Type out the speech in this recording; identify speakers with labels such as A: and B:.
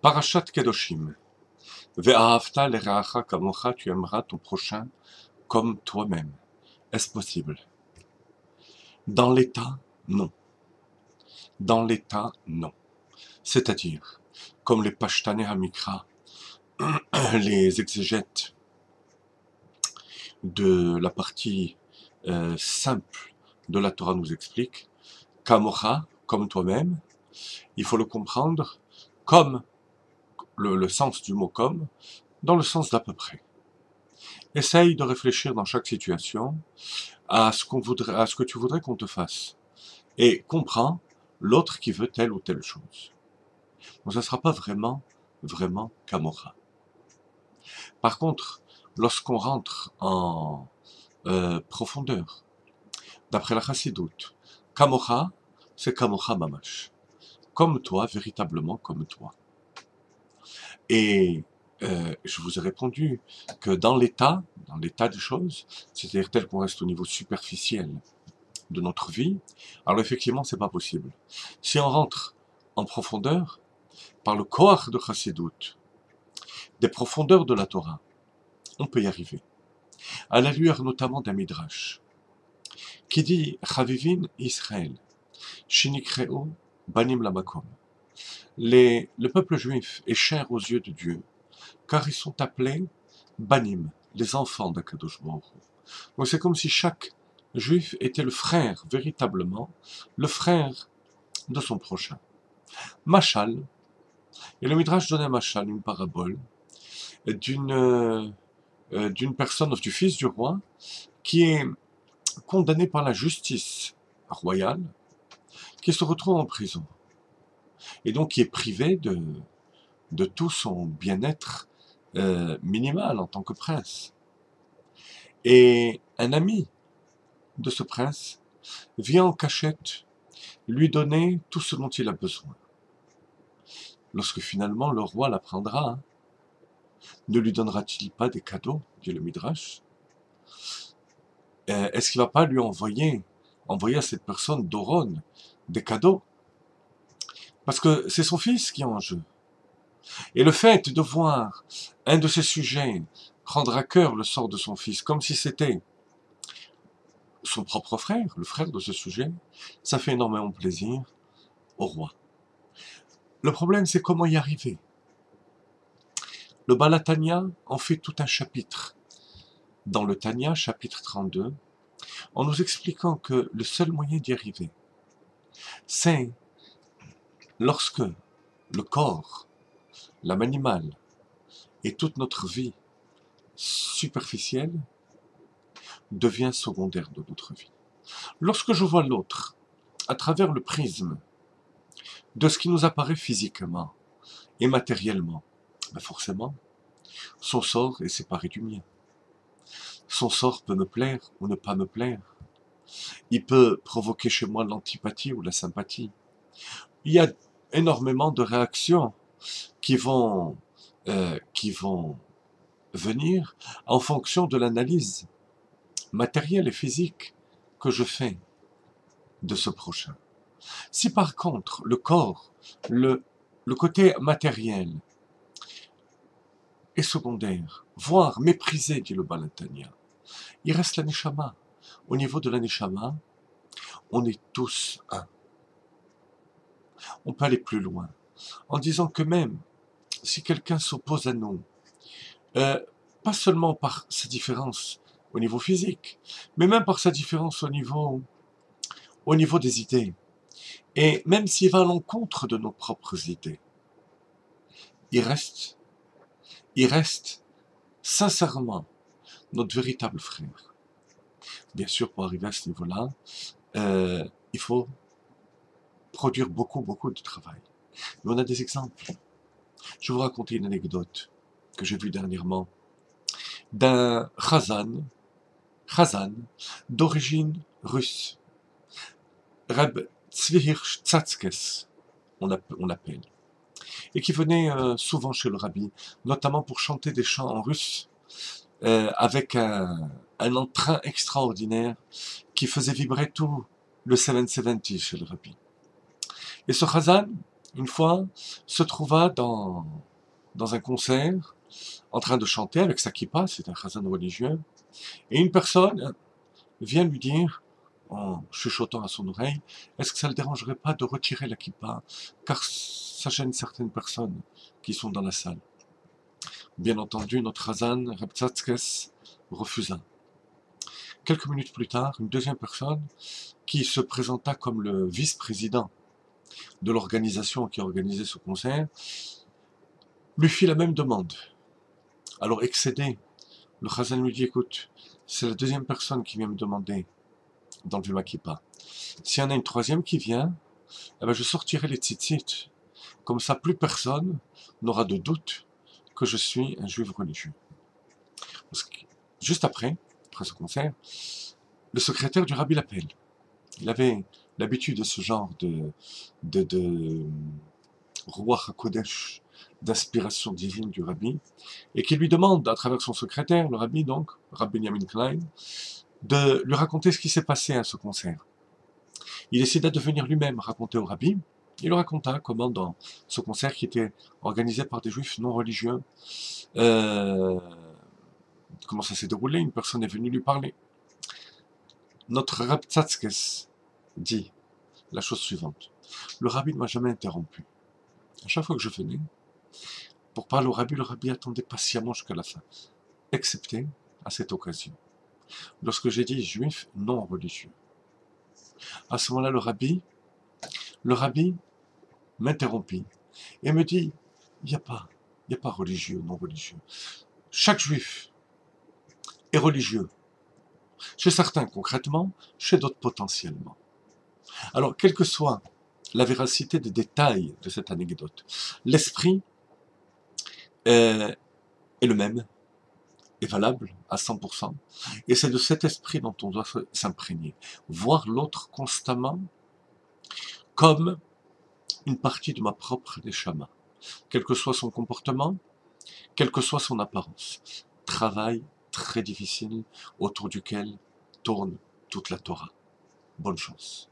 A: Parashat Kedoshim. Ve'ahavta le'reacha kamocha, tu aimeras ton prochain comme toi-même. Est-ce possible? Dans l'état, non. Dans l'état, non. C'est-à-dire, comme les Pashtanei Hamikra, les exégètes de la partie simple de la Torah nous expliquent, kamocha, comme toi-même, il faut le comprendre comme le sens du mot comme, dans le sens d'à peu près. Essaye de réfléchir dans chaque situation à ce que tu voudrais qu'on te fasse. Et comprends l'autre qui veut telle ou telle chose. Donc ça ne sera pas vraiment kamocha. Par contre, lorsqu'on rentre en profondeur, d'après la Chassidoute, kamocha, c'est kamocha mamash. Comme toi, véritablement comme toi. Et je vous ai répondu que dans l'état des choses, c'est-à-dire tel qu'on reste au niveau superficiel de notre vie, alors effectivement, c'est pas possible. Si on rentre en profondeur, par le koach de Chassidut, des profondeurs de la Torah, on peut y arriver. À la lueur notamment d'un midrash, qui dit Chavivin Israël, Shinikreo Banim Lamakom. Le peuple juif est cher aux yeux de Dieu, car ils sont appelés Banim, les enfants d'Akadosh Baruch Hu. Donc c'est comme si chaque juif était le frère, véritablement, le frère de son prochain. Machal, et le Midrash donne un machal, une parabole, d'une personne, du fils du roi, qui est condamné par la justice royale, qui se retrouve en prison, et donc qui est privé de tout son bien-être minimal en tant que prince. Et un ami de ce prince vient en cachette lui donner tout ce dont il a besoin. Lorsque finalement le roi l'apprendra, ne lui donnera-t-il pas des cadeaux, dit le Midrash? Est-ce qu'il ne va pas lui envoyer à cette personne d'Oron des cadeaux? Parce que c'est son fils qui est en jeu. Et le fait de voir un de ses sujets prendre à cœur le sort de son fils, comme si c'était son propre frère, le frère de ce sujet, ça fait énormément plaisir au roi. Le problème, c'est comment y arriver. Le Baal HaTanya en fait tout un chapitre. Dans le Tanya, chapitre 32, en nous expliquant que le seul moyen d'y arriver, c'est lorsque le corps, l'âme animale et toute notre vie superficielle devient secondaire de notre vie. Lorsque je vois l'autre à travers le prisme de ce qui nous apparaît physiquement et matériellement, ben forcément, son sort est séparé du mien. Son sort peut me plaire ou ne pas me plaire. Il peut provoquer chez moi l'antipathie ou la sympathie. Il y a énormément de réactions qui vont venir en fonction de l'analyse matérielle et physique que je fais de ce prochain. Si par contre le corps, le côté matériel est secondaire, voire méprisé, dit le Baal HaTanya, il reste la Neshama. Au niveau de la Neshama, on est tous un. On peut aller plus loin, en disant que même si quelqu'un s'oppose à nous, pas seulement par sa différence au niveau physique, mais même par sa différence au niveau des idées, et même s'il va à l'encontre de nos propres idées, il reste sincèrement notre véritable frère. Bien sûr, pour arriver à ce niveau-là, il faut produire beaucoup de travail. Mais on a des exemples. Je vais vous raconter une anecdote que j'ai vue dernièrement d'un Chazan d'origine russe, Reb Tzvi Hirsch Tzatzkes, on l'appelle, et qui venait souvent chez le rabbi, notamment pour chanter des chants en russe, avec un entrain extraordinaire qui faisait vibrer tout le 770 chez le rabbi. Et ce Chazan une fois, se trouva dans un concert, en train de chanter avec sa kippa, c'est un chazan religieux, et une personne vient lui dire, en chuchotant à son oreille, est-ce que ça ne le dérangerait pas de retirer la kippa, car ça gêne certaines personnes qui sont dans la salle. Bien entendu, notre chazan, Reb Tzadkes, refusa. Quelques minutes plus tard, une deuxième personne, qui se présenta comme le vice-président de l'organisation qui organisait ce concert, lui fit la même demande. Alors excédé, le chazan lui dit, écoute, c'est la deuxième personne qui vient me demander d'enlever ma kippa. S'il y en a une troisième qui vient, eh ben je sortirai les tzitzit. Comme ça, plus personne n'aura de doute que je suis un juif religieux. Parce que, juste après ce concert, le secrétaire du rabbi l'appelle. Il avait l'habitude de ce genre de Ruach HaKodesh, d'inspiration divine du rabbi, et qui lui demande, à travers son secrétaire, le rabbi donc, Rabbi Benjamin Klein, de lui raconter ce qui s'est passé à ce concert. Il décida de venir lui-même raconter au rabbi. Il lui raconta comment dans ce concert qui était organisé par des juifs non religieux, comment ça s'est déroulé, une personne est venue lui parler. Notre Reb Tzadkes dit la chose suivante. Le rabbi ne m'a jamais interrompu. À chaque fois que je venais, pour parler au rabbi, le rabbi attendait patiemment jusqu'à la fin, excepté à cette occasion. Lorsque j'ai dit juif non religieux, à ce moment-là, le rabbi m'interrompit et me dit, il n'y a pas religieux, non religieux. Chaque juif est religieux. Chez certains concrètement, chez d'autres potentiellement. Alors, quelle que soit la véracité des détails de cette anecdote, l'esprit est le même, est valable à 100%, et c'est de cet esprit dont on doit s'imprégner. Voir l'autre constamment comme une partie de ma propre neshama, quel que soit son comportement, quelle que soit son apparence. Travail très difficile autour duquel tourne toute la Torah. Bonne chance.